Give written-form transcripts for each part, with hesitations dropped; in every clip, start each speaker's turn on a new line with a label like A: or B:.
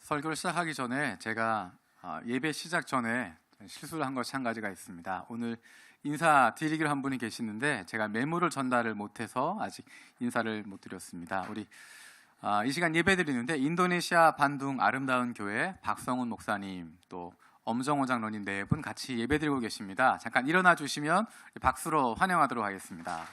A: 설교를 시작하기 전에 제가 예배 시작 전에 실수를 한 것이 한 가지가 있습니다. 오늘 인사드리기로 한 분이 계시는데 제가 메모를 전달을 못해서 아직 인사를 못 드렸습니다. 우리 이 시간 예배 드리는데 인도네시아 반둥 아름다운 교회 박성훈 목사님 또 엄정호 장로님 네 분 같이 예배 드리고 계십니다. 잠깐 일어나 주시면 박수로 환영하도록 하겠습니다.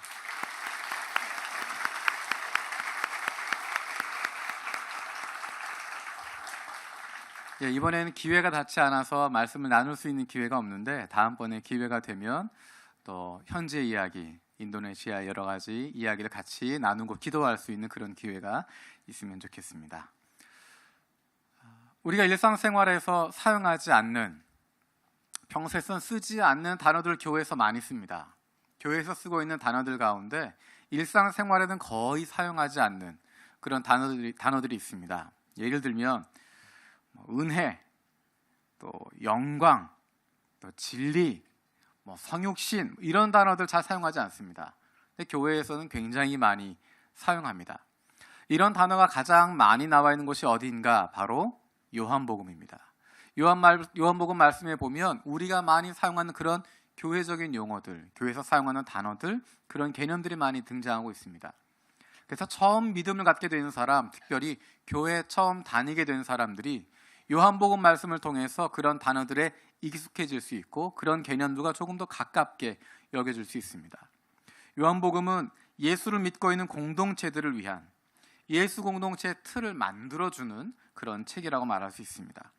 A: 예, 이번에는 기회가 닿지 않아서 말씀을 나눌 수 있는 기회가 없는데 다음번에 기회가 되면 또 현재 이야기, 인도네시아 여러 가지 이야기를 같이 나누고 기도할 수 있는 그런 기회가 있으면 좋겠습니다. 우리가 일상생활에서 사용하지 않는, 평소에 쓰지 않는 단어들 교회에서 많이 씁니다. 교회에서 쓰고 있는 단어들 가운데 일상생활에는 거의 사용하지 않는 그런 단어들이 있습니다. 예를 들면 은혜, 또 영광, 또 진리, 성육신 이런 단어들 잘 사용하지 않습니다. 근데 교회에서는 굉장히 많이 사용합니다. 이런 단어가 가장 많이 나와 있는 곳이 어디인가? 바로 요한복음입니다. 요한복음 말씀에 보면 우리가 많이 사용하는 그런 교회적인 용어들, 교회에서 사용하는 단어들, 그런 개념들이 많이 등장하고 있습니다. 그래서 처음 믿음을 갖게 되는 사람, 특별히 교회 처음 다니게 된 사람들이 요한복음 말씀을 통해서 그런 단어들에 익숙해질 수 있고 그런 개념들과 조금 더 가깝게 여겨질 수 있습니다. 요한복음은 예수를 믿고 있는 공동체들을 위한 예수 공동체의 틀을 만들어주는 그런 책이라고 말할 수 있습니다.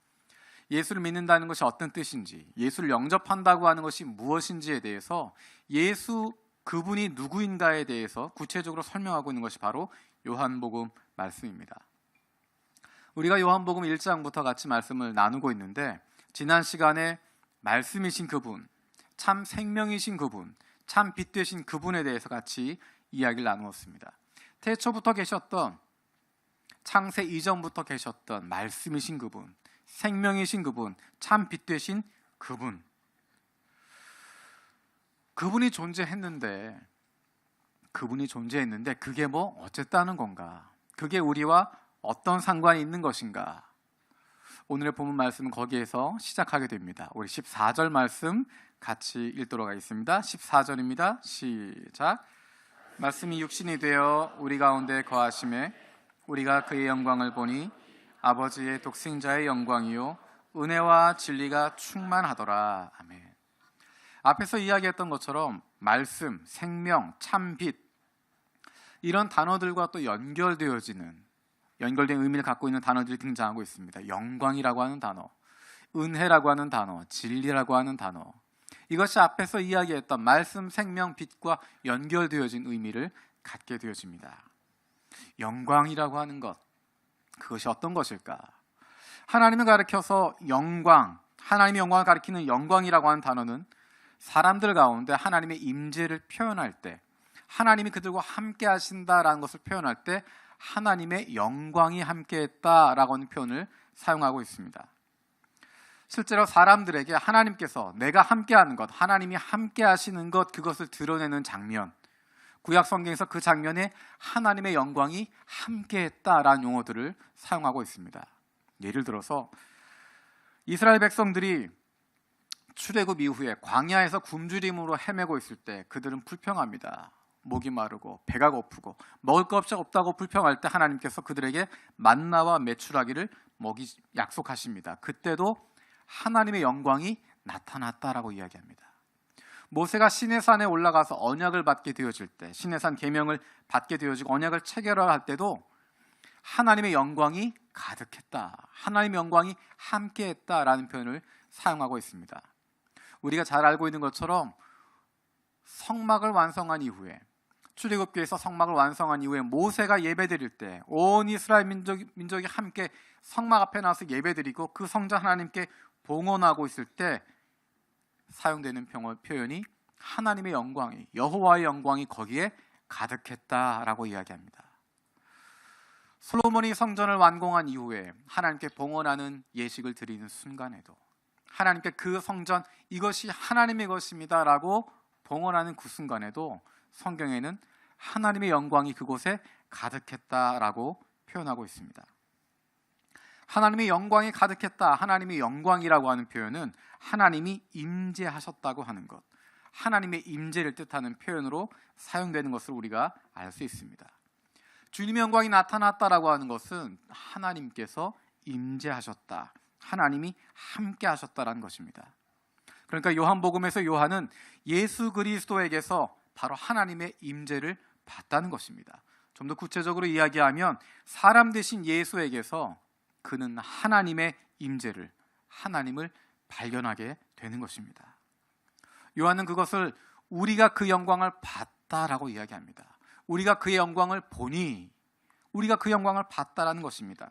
A: 예수를 믿는다는 것이 어떤 뜻인지, 예수를 영접한다고 하는 것이 무엇인지에 대해서 예수 그분이 누구인가에 대해서 구체적으로 설명하고 있는 것이 바로 요한복음 말씀입니다. 우리가 요한복음 1장부터 같이 말씀을 나누고 있는데 지난 시간에 말씀이신 그분, 참 생명이신 그분, 참 빛 되신 그분에 대해서 같이 이야기를 나누었습니다. 태초부터 계셨던, 창세 이전부터 계셨던 말씀이신 그분, 생명이신 그분, 참 빛 되신 그분, 그분이 존재했는데 그게 어쨌다는 건가? 그게 우리와 어떤 상관이 있는 것인가? 오늘의 본문 말씀은 거기에서 시작하게 됩니다. 우리 14절 말씀 같이 읽도록 하겠습니다. 14절입니다. 시작. 말씀이 육신이 되어 우리 가운데 거하심에 우리가 그의 영광을 보니 아버지의 독생자의 영광이요 은혜와 진리가 충만하더라. 아멘. 앞에서 이야기했던 것처럼 말씀, 생명, 참빛 이런 단어들과 또 연결된 의미를 갖고 있는 단어들이 등장하고 있습니다. 영광이라고 하는 단어, 은혜라고 하는 단어, 진리라고 하는 단어, 이것이 앞에서 이야기했던 말씀, 생명, 빛과 연결되어진 의미를 갖게 되어집니다. 영광이라고 하는 것, 그것이 어떤 것일까? 하나님을 가리켜서 하나님의 영광을 가리키는 영광이라고 하는 단어는 사람들 가운데 하나님의 임재를 표현할 때, 하나님이 그들과 함께 하신다라는 것을 표현할 때 하나님의 영광이 함께했다라고 하는 표현을 사용하고 있습니다. 실제로 사람들에게 하나님께서 내가 함께하는 것, 하나님이 함께하시는 것, 그것을 드러내는 장면, 구약 성경에서 그 장면에 하나님의 영광이 함께했다라는 용어들을 사용하고 있습니다. 예를 들어서 이스라엘 백성들이 출애굽 이후에 광야에서 굶주림으로 헤매고 있을 때 그들은 불평합니다. 목이 마르고 배가 고프고 먹을 것 없다고 불평할 때 하나님께서 그들에게 만나와 메추라기를 약속하십니다. 그때도 하나님의 영광이 나타났다라고 이야기합니다. 모세가 시내산에 올라가서 언약을 받게 되어질 때, 시내산 계명을 받게 되어지고 언약을 체결할 때도 하나님의 영광이 가득했다, 하나님의 영광이 함께했다라는 표현을 사용하고 있습니다. 우리가 잘 알고 있는 것처럼 성막을 완성한 이후에, 출애굽기에서 성막을 완성한 이후에 모세가 예배드릴 때 온 이스라엘 민족이 함께 성막 앞에 나와서 예배드리고 그 성전 하나님께 봉헌하고 있을 때 사용되는 표현이 하나님의 영광이, 여호와의 영광이 거기에 가득했다라고 이야기합니다. 솔로몬이 성전을 완공한 이후에 하나님께 봉헌하는 예식을 드리는 순간에도 하나님께 그 성전 이것이 하나님의 것입니다라고 봉헌하는 그 순간에도 성경에는 하나님의 영광이 그곳에 가득했다라고 표현하고 있습니다. 하나님의 영광이 가득했다. 하나님의 영광이라고 하는 표현은 하나님이 임재하셨다고 하는 것, 하나님의 임재를 뜻하는 표현으로 사용되는 것을 우리가 알 수 있습니다. 주님의 영광이 나타났다라고 하는 것은 하나님께서 임재하셨다, 하나님이 함께 하셨다라는 것입니다. 그러니까 요한복음에서 요한은 예수 그리스도에게서 바로 하나님의 임재를 받다는 것입니다. 좀 더 구체적으로 이야기하면 사람 되신 예수에게서 그는 하나님의 임재를, 하나님을 발견하게 되는 것입니다. 요한은 그것을 우리가 그 영광을 봤다라고 이야기합니다. 우리가 그의 영광을 보니 우리가 그 영광을 봤다라는 것입니다.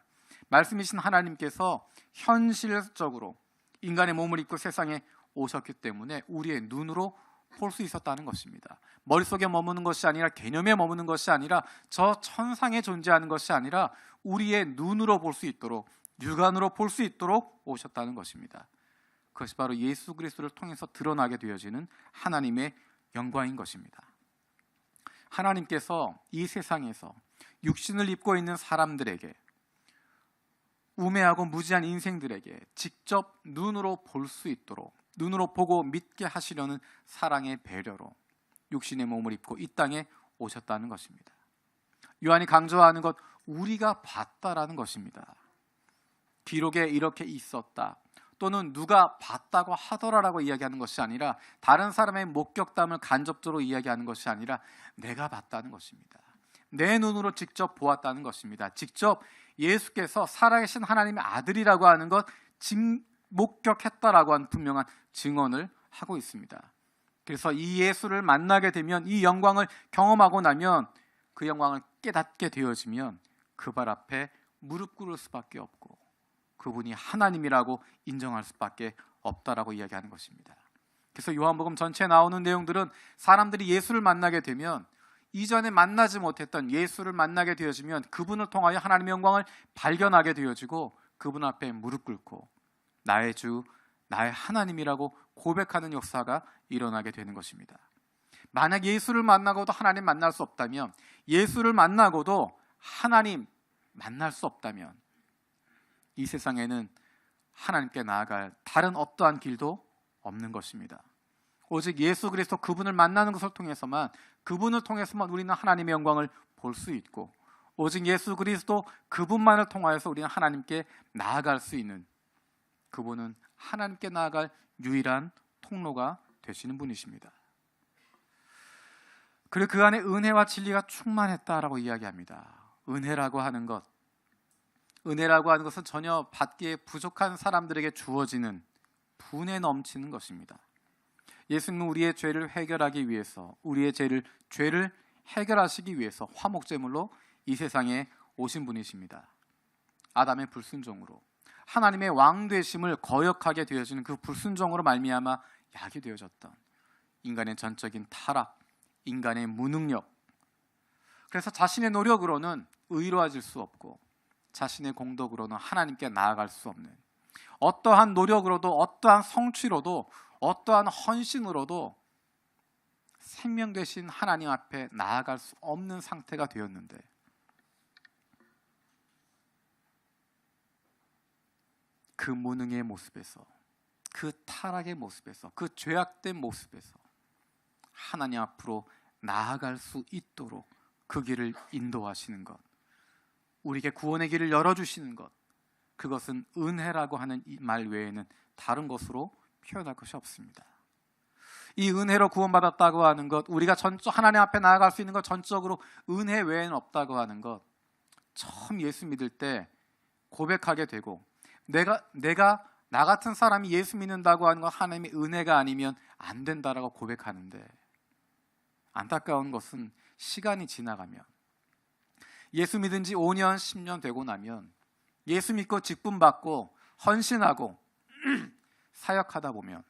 A: 말씀이신 하나님께서 현실적으로 인간의 몸을 입고 세상에 오셨기 때문에 우리의 눈으로 볼 수 있었다는 것입니다. 머릿속에 머무는 것이 아니라, 개념에 머무는 것이 아니라, 저 천상에 존재하는 것이 아니라 우리의 눈으로 볼 수 있도록, 육안으로 볼 수 있도록 오셨다는 것입니다. 그것이 바로 예수 그리스도를 통해서 드러나게 되어지는 하나님의 영광인 것입니다. 하나님께서 이 세상에서 육신을 입고 있는 사람들에게, 우매하고 무지한 인생들에게 직접 눈으로 볼 수 있도록, 눈으로 보고 믿게 하시려는 사랑의 배려로 육신의 몸을 입고 이 땅에 오셨다는 것입니다. 요한이 강조하는 것, 우리가 봤다라는 것입니다. 기록에 이렇게 있었다, 또는 누가 봤다고 하더라라고 이야기하는 것이 아니라, 다른 사람의 목격담을 간접적으로 이야기하는 것이 아니라 내가 봤다는 것입니다. 내 눈으로 직접 보았다는 것입니다. 직접 예수께서 살아계신 하나님의 아들이라고 하는 것 목격했다라고 하는 분명한 증언을 하고 있습니다. 그래서 이 예수를 만나게 되면, 이 영광을 경험하고 나면, 그 영광을 깨닫게 되어지면 그 발 앞에 무릎 꿇을 수밖에 없고 그분이 하나님이라고 인정할 수밖에 없다라고 이야기하는 것입니다. 그래서 요한복음 전체에 나오는 내용들은 사람들이 예수를 만나게 되면, 이전에 만나지 못했던 예수를 만나게 되어지면 그분을 통하여 하나님의 영광을 발견하게 되어지고 그분 앞에 무릎 꿇고 나의 주, 나의 하나님이라고 고백하는 역사가 일어나게 되는 것입니다. 만약 예수를 만나고도 하나님 만날 수 없다면, 예수를 만나고도 하나님 만날 수 없다면, 이 세상에는 하나님께 나아갈 다른 어떠한 길도 없는 것입니다. 오직 예수 그리스도 그분을 만나는 것을 통해서만, 그분을 통해서만 우리는 하나님의 영광을 볼 수 있고, 오직 예수 그리스도 그분만을 통하여서 우리는 하나님께 나아갈 수 있는, 그분은 하나님께 나아갈 유일한 통로가 되시는 분이십니다. 그리고 그 안에 은혜와 진리가 충만했다라고 이야기합니다. 은혜라고 하는 것은 전혀 받기에 부족한 사람들에게 주어지는 분에 넘치는 것입니다. 예수님은 우리의 죄를 해결하기 위해서, 우리의 죄를 해결하시기 위해서 화목제물로 이 세상에 오신 분이십니다. 아담의 불순종으로 하나님의 왕 되심을 거역하게 되어지는 그 불순종으로 말미암아 약이 되어졌던 인간의 전적인 타락, 인간의 무능력, 그래서 자신의 노력으로는 의로워질 수 없고 자신의 공덕으로는 하나님께 나아갈 수 없는, 어떠한 노력으로도, 어떠한 성취로도, 어떠한 헌신으로도 생명 되신 하나님 앞에 나아갈 수 없는 상태가 되었는데, 그 무능의 모습에서, 그 타락의 모습에서, 그 죄악된 모습에서 하나님 앞으로 나아갈 수 있도록 그 길을 인도하시는 것, 우리에게 구원의 길을 열어주시는 것, 그것은 은혜라고 하는 이 말 외에는 다른 것으로 표현할 것이 없습니다. 이 은혜로 구원받았다고 하는 것, 우리가 하나님 앞에 나아갈 수 있는 것, 전적으로 은혜 외에는 없다고 하는 것, 처음 예수 믿을 때 고백하게 되고, 내가 나 같은 사람이 예수 믿는다고 하는 건 하나님의 은혜가 아니면 안 된다라고 고백하는데, 안타까운 것은 시간이 지나가면, 예수 믿은 지 5년, 10년 되고 나면, 예수 믿고 직분받고 헌신하고 사역하다 보면,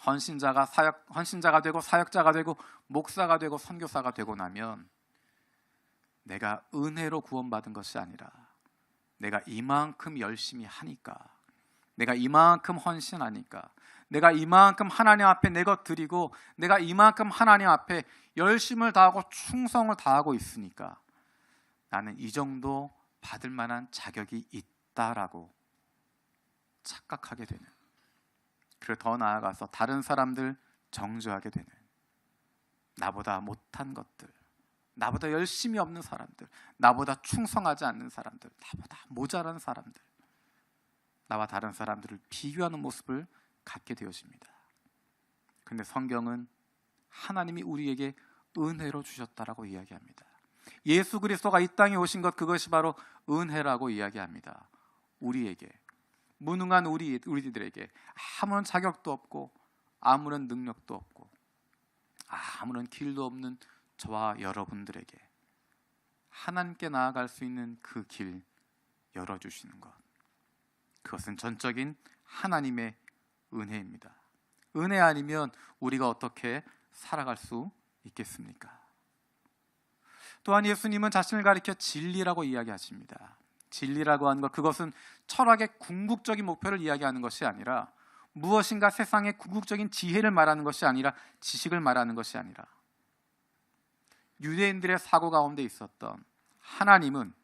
A: 헌신자가 되고 사역자가 되고 목사가 되고 선교사가 되고 나면, 내가 은혜로 구원받은 것이 아니라 내가 이만큼 열심히 하니까, 내가 이만큼 헌신하니까, 내가 이만큼 하나님 앞에 내 것 드리고, 내가 이만큼 하나님 앞에 열심을 다하고 충성을 다하고 있으니까 나는 이 정도 받을 만한 자격이 없다라고 착각하게 되는, 그리고 더 나아가서 다른 사람들 정죄하게 되는, 나보다 못한 것들, 나보다 열심히 없는 사람들, 나보다 충성하지 않는 사람들, 나보다 모자란 사람들, 나와 다른 사람들을 비교하는 모습을 갖게 되어집니다. 그런데 성경은 하나님이 우리에게 은혜로 주셨다라고 이야기합니다. 예수 그리스도가 이 땅에 오신 것, 그것이 바로 은혜라고 이야기합니다. 우리에게, 무능한 우리들에게 아무런 자격도 없고 아무런 능력도 없고 아무런 길도 없는 저와 여러분들에게 하나님께 나아갈 수 있는 그 길 열어주시는 것, 그것은 전적인 하나님의 은혜입니다. 은혜 아니면 우리가 어떻게 살아갈 수 있겠습니까? 또한 예수님은 자신을 가리켜 진리라고 이야기하십니다. 진리라고 하는 것, 그것은 철학의 궁극적인 목표를 이야기하는 것이 아니라, 무엇인가 세상의 궁극적인 지혜를 말하는 것이 아니라, 지식을 말하는 것이 아니라, 유대인들의 사고 가운데 있었던 하나님은,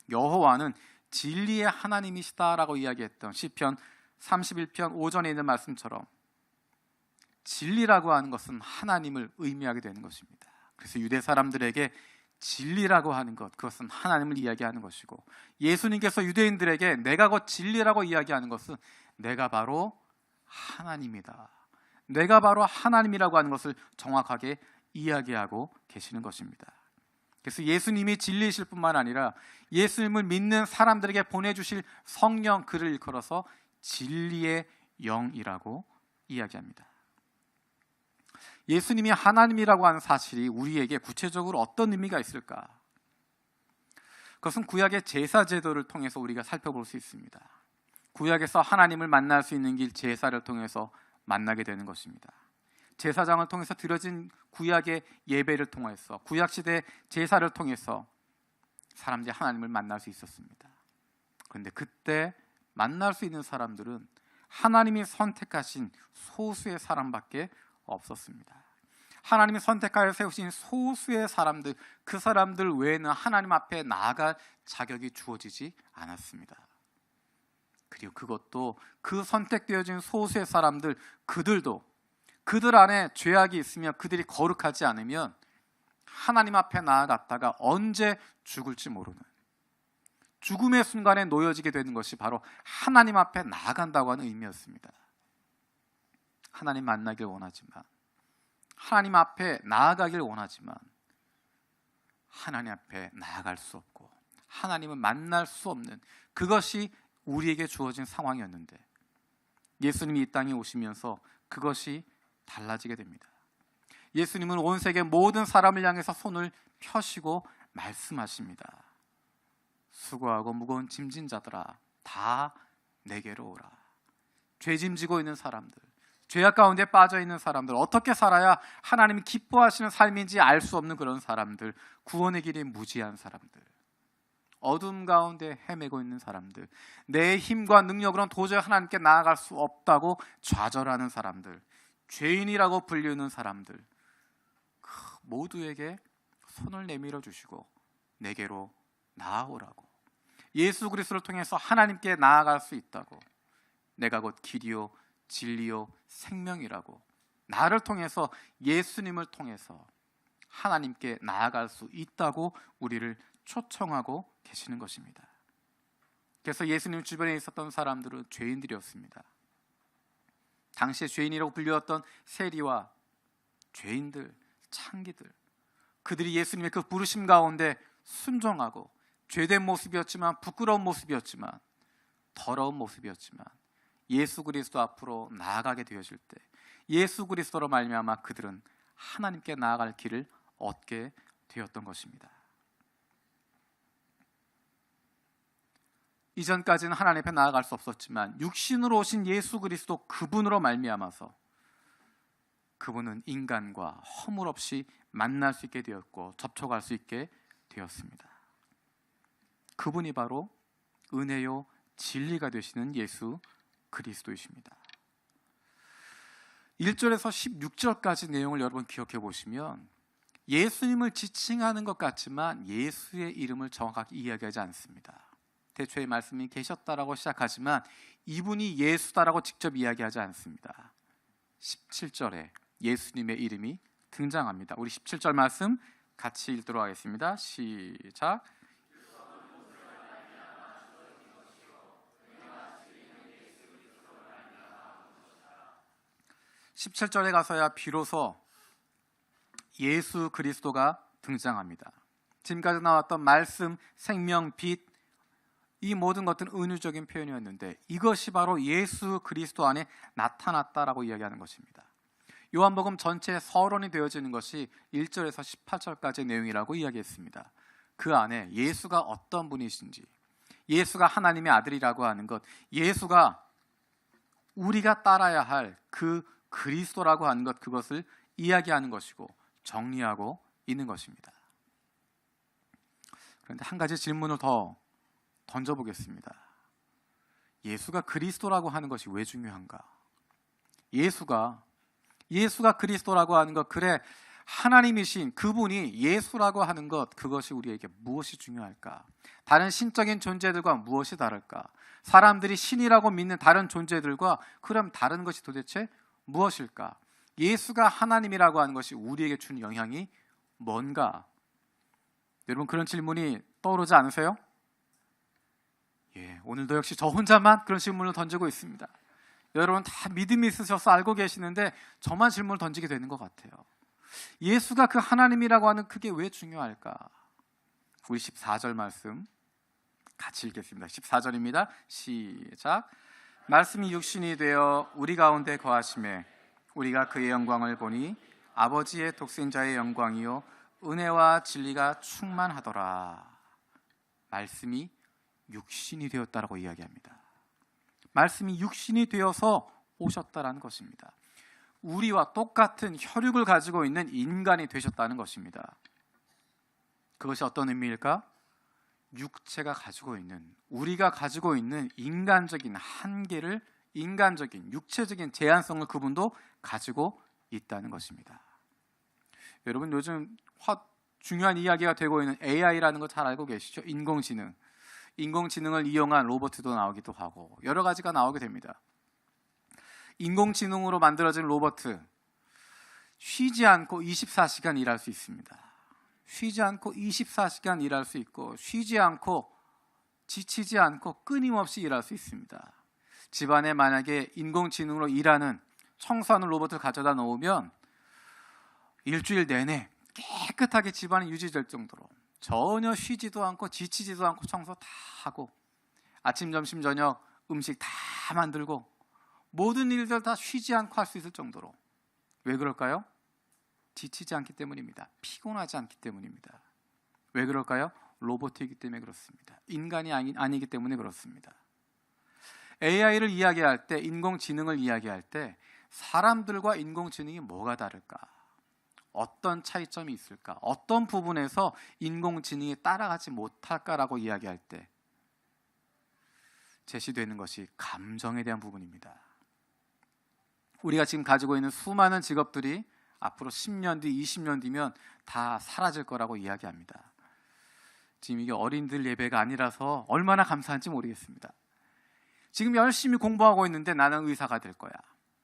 A: 여호와는 진리의 하나님이시다라고 이야기했던 시편 31편 5절에 있는 말씀처럼 진리라고 하는 것은 하나님을 의미하게 되는 것입니다. 그래서 유대 사람들에게 진리라고 하는 것, 그것은 하나님을 이야기하는 것이고, 예수님께서 유대인들에게 내가 곧 진리라고 이야기하는 것은 내가 바로 하나님이다, 내가 바로 하나님이라고 하는 것을 정확하게 이야기하고 계시는 것입니다. 그래서 예수님이 진리이실 뿐만 아니라 예수님을 믿는 사람들에게 보내주실 성령, 그를 일컬어서 진리의 영이라고 이야기합니다. 예수님이 하나님이라고 하는 사실이 우리에게 구체적으로 어떤 의미가 있을까? 그것은 구약의 제사 제도를 통해서 우리가 살펴볼 수 있습니다. 구약에서 하나님을 만날 수 있는 길, 제사를 통해서 만나게 되는 것입니다. 제사장을 통해서 드려진 구약의 예배를 통해서, 구약시대 제사를 통해서 사람들이 하나님을 만날 수 있었습니다. 그런데 그때 만날 수 있는 사람들은 하나님이 선택하신 소수의 사람밖에 없었습니다. 하나님이 선택하여 세우신 소수의 사람들, 그 사람들 외에는 하나님 앞에 나아갈 자격이 주어지지 않았습니다. 그리고 그것도 그 선택되어진 소수의 사람들, 그들도 그들 안에 죄악이 있으며 그들이 거룩하지 않으면 하나님 앞에 나아갔다가 언제 죽을지 모르는 죽음의 순간에 놓여지게 되는 것이 바로 하나님 앞에 나아간다고 하는 의미였습니다. 하나님 만나길 원하지만, 하나님 앞에 나아가길 원하지만 하나님 앞에 나아갈 수 없고 하나님을 만날 수 없는, 그것이 우리에게 주어진 상황이었는데 예수님이 이 땅에 오시면서 그것이 달라지게 됩니다. 예수님은 온 세계 모든 사람을 향해서 손을 펴시고 말씀하십니다. 수고하고 무거운 짐진 자들아, 다 내게로 오라. 죄짐지고 있는 사람들, 죄악 가운데 빠져 있는 사람들, 어떻게 살아야 하나님이 기뻐하시는 삶인지 알 수 없는 그런 사람들, 구원의 길이 무지한 사람들, 어둠 가운데 헤매고 있는 사람들, 내 힘과 능력으로는 도저히 하나님께 나아갈 수 없다고 좌절하는 사람들, 죄인이라고 불리는 사람들, 그 모두에게 손을 내밀어 주시고 내게로 나아오라고, 예수 그리스도를 통해서 하나님께 나아갈 수 있다고, 내가 곧 길이요 진리요 생명이라고, 나를 통해서, 예수님을 통해서 하나님께 나아갈 수 있다고 우리를 초청하고 계시는 것입니다. 그래서 예수님 주변에 있었던 사람들은 죄인들이었습니다. 당시에 죄인이라고 불렸던 세리와 죄인들, 창기들, 그들이 예수님의 그 부르심 가운데 순종하고, 죄된 모습이었지만, 부끄러운 모습이었지만, 더러운 모습이었지만 예수 그리스도 앞으로 나아가게 되어질 때 예수 그리스도로 말미암아 그들은 하나님께 나아갈 길을 얻게 되었던 것입니다. 이전까지는 하나님 앞에 나아갈 수 없었지만 육신으로 오신 예수 그리스도, 그분으로 말미암아서 그분은 인간과 허물 없이 만날 수 있게 되었고 접촉할 수 있게 되었습니다. 그분이 바로 은혜요 진리가 되시는 예수 그리스도이십니다. 1절에서 16절까지 내용을 여러분 기억해 보시면 예수님을 지칭하는 것 같지만 예수의 이름을 정확하게 이야기하지 않습니다. 태초에 말씀이 계셨다라고 시작하지만 이분이 예수다라고 직접 이야기하지 않습니다. 17절에 예수님의 이름이 등장합니다. 우리 17절 말씀 같이 읽도록 하겠습니다. 시작. 17절에 가서야 비로소 예수 그리스도가 등장합니다. 지금까지 나왔던 말씀, 생명, 빛, 이 모든 것들은 은유적인 표현이었는데 이것이 바로 예수 그리스도 안에 나타났다라고 이야기하는 것입니다. 요한복음 전체의 서론이 되어지는 것이 1절에서 18절까지의 내용이라고 이야기했습니다. 그 안에 예수가 어떤 분이신지, 예수가 하나님의 아들이라고 하는 것, 예수가 우리가 따라야 할 그 그리스도라고 하는 것, 그것을 이야기하는 것이고 정리하고 있는 것입니다. 그런데 한 가지 질문을 더 던져보겠습니다. 예수가 그리스도라고 하는 것이 왜 중요한가? 예수가 그리스도라고 하는 것, 그래 하나님이신 그분이 예수라고 하는 것, 그것이 우리에게 무엇이 중요할까? 다른 신적인 존재들과 무엇이 다를까? 사람들이 신이라고 믿는 다른 존재들과 그럼 다른 것이 도대체 무엇일까? 예수가 하나님이라고 하는 것이 우리에게 주는 영향이 뭔가? 여러분 그런 질문이 떠오르지 않으세요? 예, 오늘도 역시 저 혼자만 그런 질문을 던지고 있습니다. 여러분 다 믿음이 있으셔서 알고 계시는데 저만 질문을 던지게 되는 것 같아요. 예수가 그 하나님이라고 하는 그게 왜 중요할까? 우리 14절 말씀 같이 읽겠습니다. 14절입니다. 시작. 말씀이 육신이 되어 우리 가운데 거하심에 우리가 그의 영광을 보니 아버지의 독생자의 영광이요 은혜와 진리가 충만하더라. 말씀이 육신이 되었다라고 이야기합니다. 말씀이 육신이 되어서 오셨다라는 것입니다. 우리와 똑같은 혈육을 가지고 있는 인간이 되셨다는 것입니다. 그것이 어떤 의미일까? 육체가 가지고 있는, 우리가 가지고 있는 인간적인 한계를, 인간적인 육체적인 제한성을 그분도 가지고 있다는 것입니다. 여러분 요즘 중요한 이야기가 되고 있는 AI라는 거 잘 알고 계시죠? 인공지능을 이용한 로봇도 나오기도 하고 여러 가지가 나오게 됩니다. 인공지능으로 만들어진 로봇, 쉬지 않고 24시간 일할 수 있습니다. 쉬지 않고 24시간 일할 수 있고 쉬지 않고 지치지 않고 끊임없이 일할 수 있습니다. 집안에 만약에 인공지능으로 일하는 청소하는 로봇을 가져다 놓으면 일주일 내내 깨끗하게 집안이 유지될 정도로 전혀 쉬지도 않고 지치지도 않고 청소 다 하고 아침, 점심, 저녁 음식 다 만들고 모든 일들 다 쉬지 않고 할 수 있을 정도로. 왜 그럴까요? 지치지 않기 때문입니다. 피곤하지 않기 때문입니다. 왜 그럴까요? 로봇이기 때문에 그렇습니다. 인간이 아니기 때문에 그렇습니다. AI를 이야기할 때, 인공지능을 이야기할 때 사람들과 인공지능이 뭐가 다를까? 어떤 차이점이 있을까? 어떤 부분에서 인공지능이 따라가지 못할까라고 이야기할 때 제시되는 것이 감정에 대한 부분입니다. 우리가 지금 가지고 있는 수많은 직업들이 앞으로 10년 뒤, 20년 뒤면 다 사라질 거라고 이야기합니다. 지금 이게 어린이들 예배가 아니라서 얼마나 감사한지 모르겠습니다. 지금 열심히 공부하고 있는데 나는 의사가 될 거야,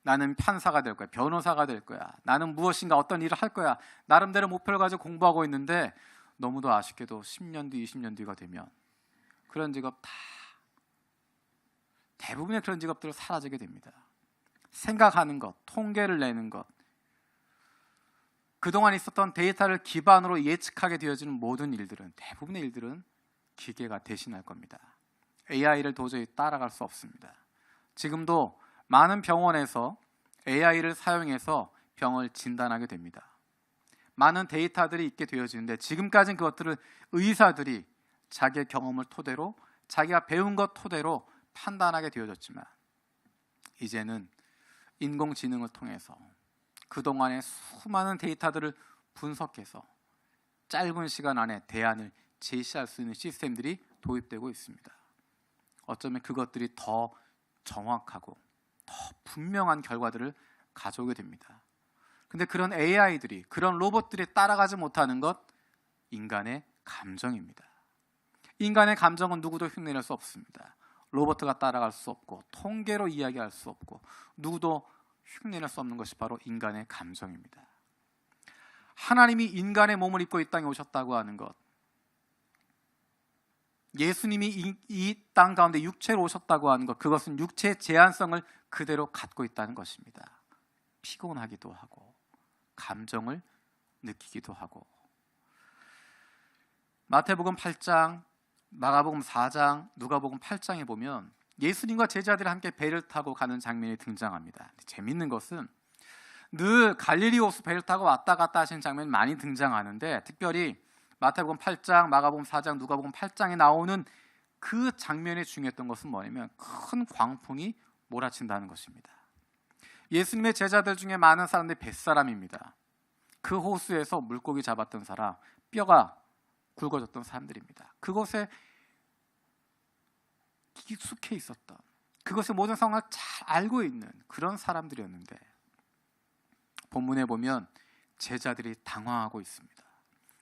A: 나는 판사가 될 거야, 변호사가 될 거야, 나는 무엇인가 어떤 일을 할 거야, 나름대로 목표를 가지고 공부하고 있는데 너무도 아쉽게도 10년 뒤, 20년 뒤가 되면 그런 직업 대부분의 그런 직업들은 사라지게 됩니다. 생각하는 것, 통계를 내는 것, 그동안 있었던 데이터를 기반으로 예측하게 되어지는 모든 일들은, 대부분의 일들은 기계가 대신할 겁니다. AI를 도저히 따라갈 수 없습니다. 지금도 많은 병원에서 AI를 사용해서 병을 진단하게 됩니다. 많은 데이터들이 있게 되어지는데 지금까지는 그것들을 의사들이 자기의 경험을 토대로, 자기가 배운 것 토대로 판단하게 되어졌지만 이제는 인공지능을 통해서 그동안의 수많은 데이터들을 분석해서 짧은 시간 안에 대안을 제시할 수 있는 시스템들이 도입되고 있습니다. 어쩌면 그것들이 더 정확하고 더 분명한 결과들을 가져오게 됩니다. 근데 그런 AI들이, 그런 로봇들이 따라가지 못하는 것, 인간의 감정입니다. 인간의 감정은 누구도 흉내낼 수 없습니다. 로버트가 따라갈 수 없고 통계로 이야기할 수 없고 누구도 흉내낼 수 없는 것이 바로 인간의 감정입니다. 하나님이 인간의 몸을 입고 이 땅에 오셨다고 하는 것, 예수님이 이 땅 가운데 육체로 오셨다고 하는 것, 그것은 육체의 제한성을 그대로 갖고 있다는 것입니다. 피곤하기도 하고 감정을 느끼기도 하고. 마태복음 8장, 마가복음 4장, 누가복음 8장에 보면 예수님과 제자들이 함께 배를 타고 가는 장면이 등장합니다. 재밌는 것은 늘 갈릴리 호수 배를 타고 왔다 갔다 하시는 장면이 많이 등장하는데, 특별히 마태복음 8장, 마가복음 4장, 누가복음 8장에 나오는 그 장면에 중요했던 것은 뭐냐면 큰 광풍이 몰아친다는 것입니다. 예수님의 제자들 중에 많은 사람들이 뱃사람입니다. 그 호수에서 물고기 잡았던 사람, 뼈가 굵어졌던 사람들입니다. 그곳에 깊숙해 있었던, 그것의 모든 상황을 잘 알고 있는 그런 사람들이었는데, 본문에 보면 제자들이 당황하고 있습니다.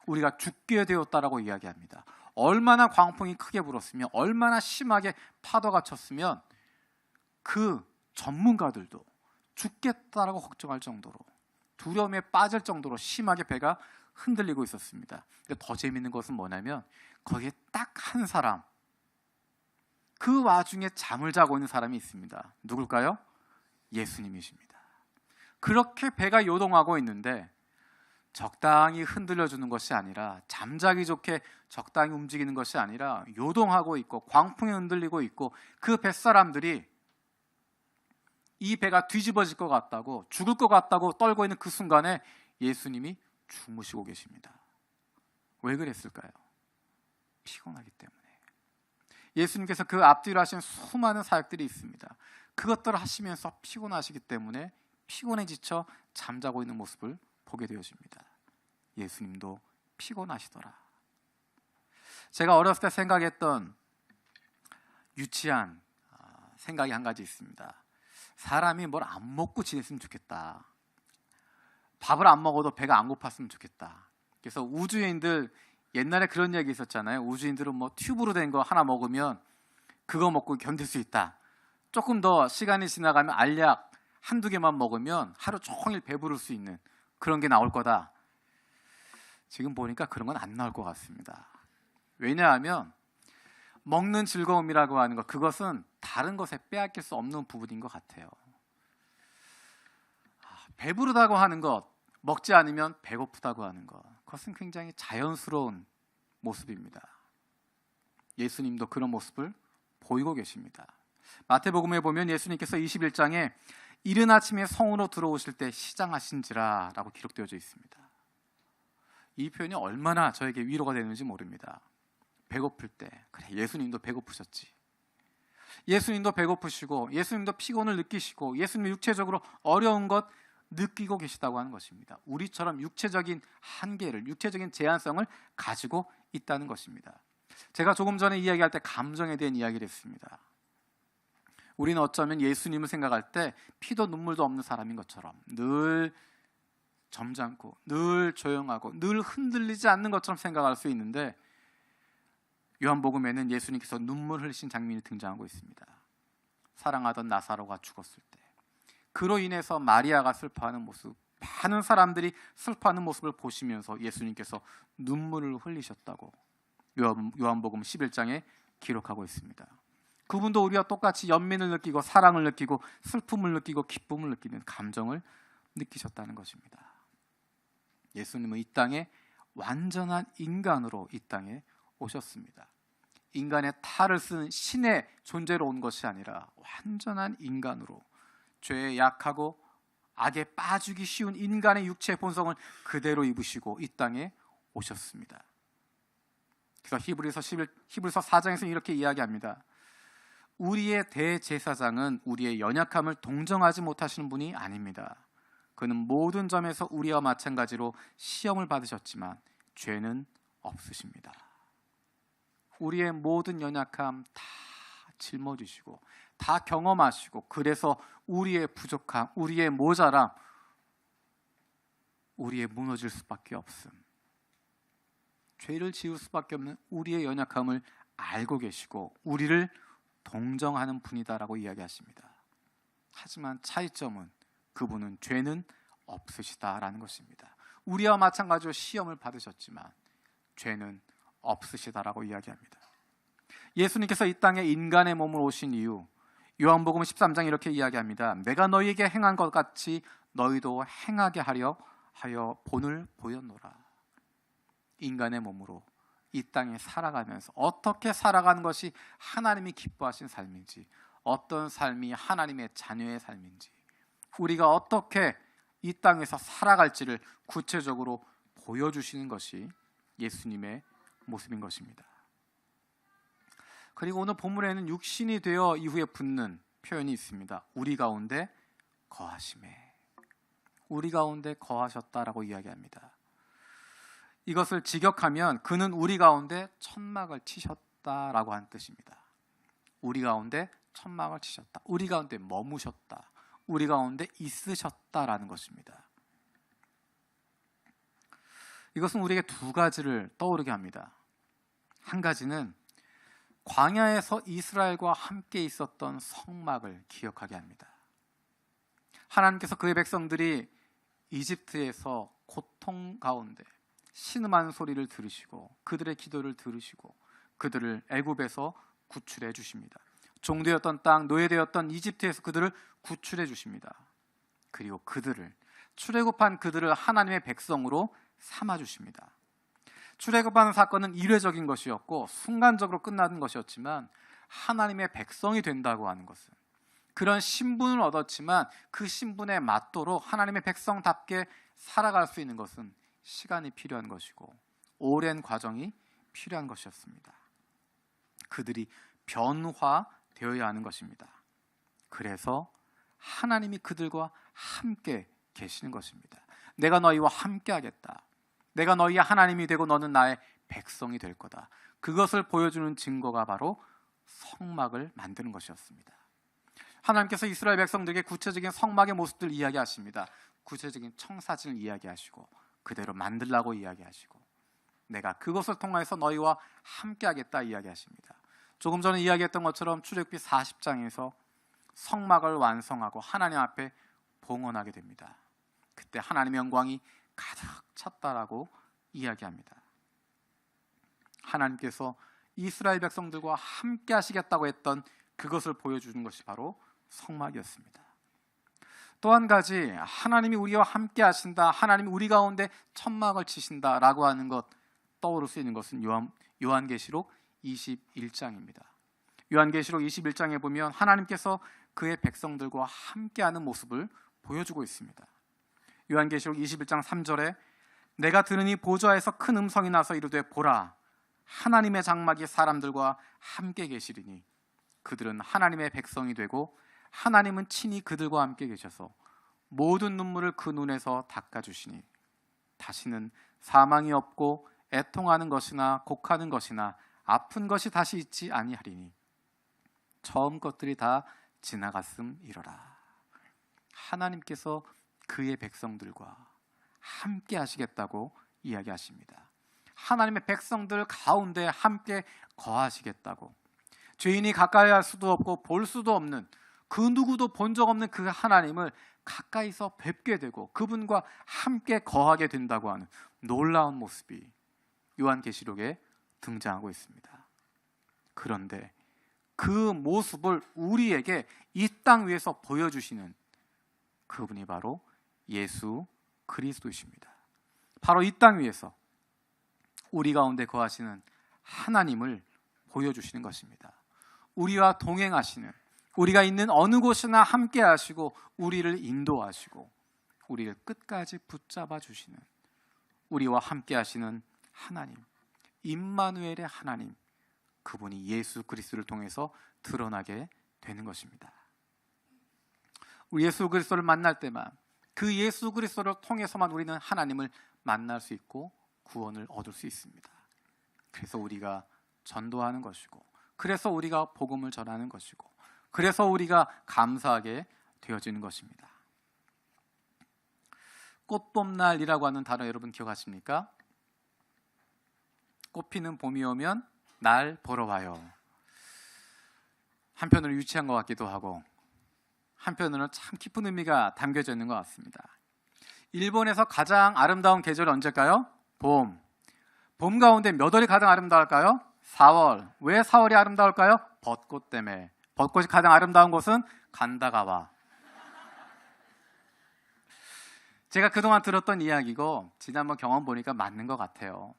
A: 우리가 죽게 되었다라고 이야기합니다. 얼마나 광풍이 크게 불었으면, 얼마나 심하게 파도가 쳤으면 그 전문가들도 죽겠다라고 걱정할 정도로, 두려움에 빠질 정도로 심하게 배가 흔들리고 있었습니다. 근데 더 재밌는 것은 뭐냐면 거기에 딱 한 사람, 그 와중에 잠을 자고 있는 사람이 있습니다. 누굴까요? 예수님이십니다. 그렇게 배가 요동하고 있는데 적당히 흔들려주는 것이 아니라, 잠자기 좋게 적당히 움직이는 것이 아니라 요동하고 있고 광풍에 흔들리고 있고, 그 뱃사람들이 이 배가 뒤집어질 것 같다고, 죽을 것 같다고 떨고 있는 그 순간에 예수님이 주무시고 계십니다. 왜 그랬을까요? 피곤하기 때문에. 예수님께서 그 앞뒤로 하신 수많은 사역들이 있습니다. 그것들을 하시면서 피곤하시기 때문에 피곤에 지쳐 잠자고 있는 모습을 보게 되어집니다. 예수님도 피곤하시더라. 제가 어렸을 때 생각했던 유치한 생각이 한 가지 있습니다. 사람이 뭘 안 먹고 지냈으면 좋겠다. 밥을 안 먹어도 배가 안 고팠으면 좋겠다. 그래서 우주인들, 옛날에 그런 얘기 있었잖아요. 우주인들은 뭐 튜브로 된 거 하나 먹으면 그거 먹고 견딜 수 있다. 조금 더 시간이 지나가면 알약 한두 개만 먹으면 하루 종일 배부를 수 있는 그런 게 나올 거다. 지금 보니까 그런 건 안 나올 것 같습니다. 왜냐하면 먹는 즐거움이라고 하는 것, 그것은 다른 것에 빼앗길 수 없는 부분인 것 같아요. 배부르다고 하는 것, 먹지 않으면 배고프다고 하는 것, 그것은 굉장히 자연스러운 모습입니다. 예수님도 그런 모습을 보이고 계십니다. 마태복음에 보면 예수님께서 21장에 이른 아침에 성으로 들어오실 때 시장하신지라 라고 기록되어져 있습니다. 이 표현이 얼마나 저에게 위로가 되는지 모릅니다. 배고플 때, 그래, 예수님도 배고프셨지. 예수님도 배고프시고 예수님도 피곤을 느끼시고 예수님 육체적으로 어려운 것 느끼고 계시다고 하는 것입니다. 우리처럼 육체적인 한계를, 육체적인 제한성을 가지고 있다는 것입니다. 제가 조금 전에 이야기할 때 감정에 대한 이야기를 했습니다. 우리는 어쩌면 예수님을 생각할 때 피도 눈물도 없는 사람인 것처럼 늘 점잖고 늘 조용하고 늘 흔들리지 않는 것처럼 생각할 수 있는데, 요한복음에는 예수님께서 눈물 흘리신 장면이 등장하고 있습니다. 사랑하던 나사로가 죽었을 때, 그로 인해서 마리아가 슬퍼하는 모습, 많은 사람들이 슬퍼하는 모습을 보시면서 예수님께서 눈물을 흘리셨다고 요한복음 11장에 기록하고 있습니다. 그분도 우리와 똑같이 연민을 느끼고 사랑을 느끼고 슬픔을 느끼고 기쁨을 느끼는 감정을 느끼셨다는 것입니다. 예수님은 이 땅에 완전한 인간으로 이 땅에 오셨습니다. 인간의 탈을 쓴 신의 존재로 온 것이 아니라 완전한 인간으로 죄에 약하고 악에 빠지기 쉬운 인간의 육체의 본성을 그대로 입으시고 이 땅에 오셨습니다. 그래서 히브리서 4장에서 이렇게 이야기합니다. 우리의 대제사장은 우리의 연약함을 동정하지 못하시는 분이 아닙니다. 그는 모든 점에서 우리와 마찬가지로 시험을 받으셨지만 죄는 없으십니다. 우리의 모든 연약함 다 짊어지시고 다 경험하시고, 그래서 우리의 부족함, 우리의 모자람, 우리의 무너질 수밖에 없음, 죄를 지을 수밖에 없는 우리의 연약함을 알고 계시고 우리를 동정하는 분이다라고 이야기하십니다. 하지만 차이점은 그분은 죄는 없으시다라는 것입니다. 우리와 마찬가지로 시험을 받으셨지만 죄는 없으시다라고 이야기합니다. 예수님께서 이 땅에 인간의 몸으로 오신 이유, 요한복음 13장 이렇게 이야기합니다. 내가 너희에게 행한 것 같이 너희도 행하게 하여 본을 보였노라. 인간의 몸으로 이 땅에 살아가면서 어떻게 살아가는 것이 하나님이 기뻐하신 삶인지, 어떤 삶이 하나님의 자녀의 삶인지, 우리가 어떻게 이 땅에서 살아갈지를 구체적으로 보여주시는 것이 예수님의 모습인 것입니다. 그리고 오늘 본문에는 육신이 되어 이후에 붙는 표현이 있습니다. 우리 가운데 거하심에, 우리 가운데 거하셨다라고 이야기합니다. 이것을 직역하면 그는 우리 가운데 천막을 치셨다라고 하는 뜻입니다. 우리 가운데 천막을 치셨다, 우리 가운데 머무셨다, 우리 가운데 있으셨다라는 것입니다. 이것은 우리에게 두 가지를 떠오르게 합니다. 한 가지는 광야에서 이스라엘과 함께 있었던 성막을 기억하게 합니다. 하나님께서 그의 백성들이 이집트에서 고통 가운데 신음하는 소리를 들으시고 그들의 기도를 들으시고 그들을 애굽에서 구출해 주십니다. 종되었던 땅, 노예되었던 이집트에서 그들을 구출해 주십니다. 그리고 그들을, 출애굽한 그들을 하나님의 백성으로 삼아 주십니다. 출애굽하는 사건은 일회적인 것이었고 순간적으로 끝나는 것이었지만 하나님의 백성이 된다고 하는 것은, 그런 신분을 얻었지만 그 신분에 맞도록 하나님의 백성답게 살아갈 수 있는 것은 시간이 필요한 것이고 오랜 과정이 필요한 것이었습니다. 그들이 변화되어야 하는 것입니다. 그래서 하나님이 그들과 함께 계시는 것입니다. 내가 너희와 함께 하겠다, 내가 너희의 하나님이 되고 너는 나의 백성이 될 거다. 그것을 보여주는 증거가 바로 성막을 만드는 것이었습니다. 하나님께서 이스라엘 백성들에게 구체적인 성막의 모습들을 이야기하십니다. 구체적인 청사진을 이야기하시고 그대로 만들라고 이야기하시고 내가 그것을 통해서 너희와 함께 하겠다 이야기하십니다. 조금 전에 이야기했던 것처럼 출애굽기 40장에서 성막을 완성하고 하나님 앞에 봉헌하게 됩니다. 그때 하나님의 영광이 가득 찼다라고 이야기합니다. 하나님께서 이스라엘 백성들과 함께 하시겠다고 했던 그것을 보여주는 것이 바로 성막이었습니다. 또 한 가지, 하나님이 우리와 함께 하신다, 하나님이 우리 가운데 천막을 치신다라고 하는 것 떠오를 수 있는 것은 요한계시록 21장입니다. 요한계시록 21장에 보면 하나님께서 그의 백성들과 함께하는 모습을 보여주고 있습니다. 요한계시록 21장 3절에 내가 들으니 보좌에서 큰 음성이 나서 이르되 보라, 하나님의 장막이 사람들과 함께 계시리니 그들은 하나님의 백성이 되고 하나님은 친히 그들과 함께 계셔서 모든 눈물을 그 눈에서 닦아주시니 다시는 사망이 없고 애통하는 것이나 곡하는 것이나 아픈 것이 다시 있지 아니하리니 처음 것들이 다 지나갔음이로라. 하나님께서 그의 백성들과 함께 하시겠다고 이야기하십니다. 하나님의 백성들 가운데 함께 거하시겠다고, 죄인이 가까이 할 수도 없고 볼 수도 없는 그 누구도 본 적 없는 그 하나님을 가까이서 뵙게 되고 그분과 함께 거하게 된다고 하는 놀라운 모습이 요한계시록에 등장하고 있습니다. 그런데 그 모습을 우리에게 이 땅 위에서 보여주시는 그분이 바로 예수 그리스도이십니다. 바로 이 땅 위에서 우리 가운데 거하시는 하나님을 보여주시는 것입니다. 우리와 동행하시는, 우리가 있는 어느 곳이나 함께 하시고 우리를 인도하시고 우리를 끝까지 붙잡아 주시는, 우리와 함께 하시는 하나님, 임마누엘의 하나님, 그분이 예수 그리스도를 통해서 드러나게 되는 것입니다. 우리 예수 그리스도를 만날 때만, 그 예수 그리스도를 통해서만 우리는 하나님을 만날 수 있고 구원을 얻을 수 있습니다. 그래서 우리가 전도하는 것이고, 그래서 우리가 복음을 전하는 것이고, 그래서 우리가 감사하게 되어지는 것입니다. 꽃봄날이라고 하는 단어 여러분 기억하십니까? 꽃 피는 봄이 오면 날 보러 와요. 한편으로 유치한 것 같기도 하고 한편으로는 참 깊은 의미가 담겨져 있는 것 같습니다. 일본에서 가장 아름다운 계절이 언제일까요? 봄. 봄 가운데 몇 월이 가장 아름다울까요? 4월. 왜 4월이 아름다울까요? 벚꽃 때문에. 벚꽃이 가장 아름다운 곳은 간다가와. 제가 그동안 들었던 이야기고 지난번 경험 보니까 맞는 것 같아요.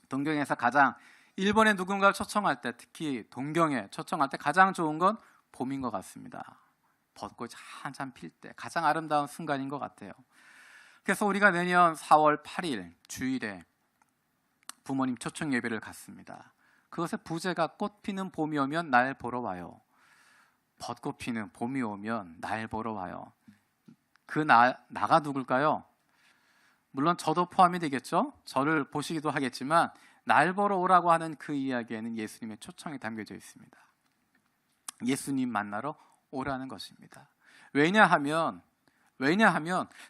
A: 동경에서 가장 일본에 누군가를 초청할 때, 특히 동경에 초청할 때 가장 좋은 건 봄인 것 같습니다. 벚꽃이 한참 필 때 가장 아름다운 순간인 것 같아요. 그래서 우리가 내년 4월 8일 주일에 부모님 초청 예배를 갔습니다. 그것의 부제가 꽃 피는 봄이 오면 날 보러 와요. 벚꽃 피는 봄이 오면 날 보러 와요. 그 나가 누굴까요? 물론 저도 포함이 되겠죠. 저를 보시기도 하겠지만 날 보러 오라고 하는 그 이야기에는 예수님의 초청이 담겨져 있습니다. 예수님 만나러 오라는 것입니다. 왜냐하면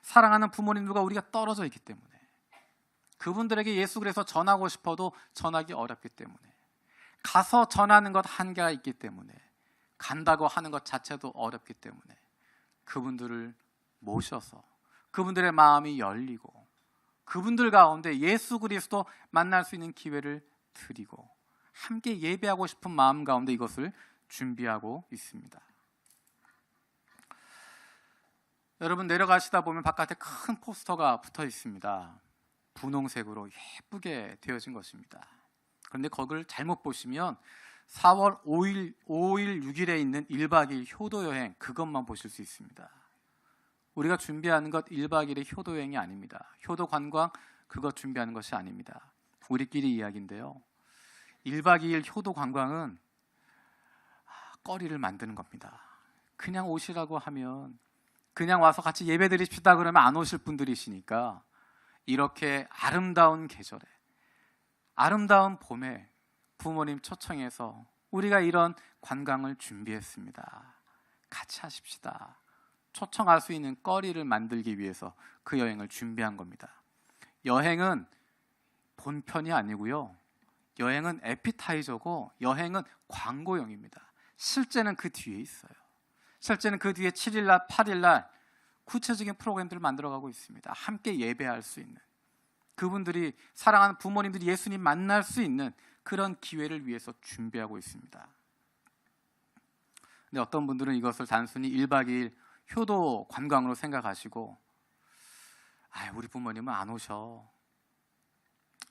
A: 사랑하는 부모님들과 우리가 떨어져 있기 때문에, 그분들에게 예수 그래서 전하고 싶어도 전하기 어렵기 때문에, 가서 전하는 것 한계가 있기 때문에, 간다고 하는 것 자체도 어렵기 때문에 그분들을 모셔서 그분들의 마음이 열리고 그분들 가운데 예수 그리스도 만날 수 있는 기회를 드리고 함께 예배하고 싶은 마음 가운데 이것을 준비하고 있습니다. 여러분, 내려가시다 보면 바깥에 큰 포스터가 붙어 있습니다. 분홍색으로 예쁘게 되어진 것입니다. 그런데 거기를 잘못 보시면 4월 5일, 6일에 있는 1박 2일 효도여행, 그것만 보실 수 있습니다. 우리가 준비하는 것 1박 2일의 효도여행이 아닙니다. 효도 관광, 그것 준비하는 것이 아닙니다. 우리끼리 이야기인데요, 1박 2일 효도 관광은 거리를 만드는 겁니다. 그냥 오시라고 하면, 그냥 와서 같이 예배 드립시다 그러면 안 오실 분들이시니까, 이렇게 아름다운 계절에, 아름다운 봄에 부모님 초청해서 우리가 이런 관광을 준비했습니다. 같이 하십시다. 초청할 수 있는 거리를 만들기 위해서 그 여행을 준비한 겁니다. 여행은 본편이 아니고요, 여행은 에피타이저고 여행은 광고용입니다. 실제는 그 뒤에 있어요. 실제는 그 뒤에 7일날, 8일날 구체적인 프로그램들을 만들어가고 있습니다. 함께 예배할 수 있는, 그분들이, 사랑하는 부모님들이 예수님 만날 수 있는 그런 기회를 위해서 준비하고 있습니다. 근데 어떤 분들은 이것을 단순히 1박 2일 효도 관광으로 생각하시고, 우리 부모님은 안 오셔,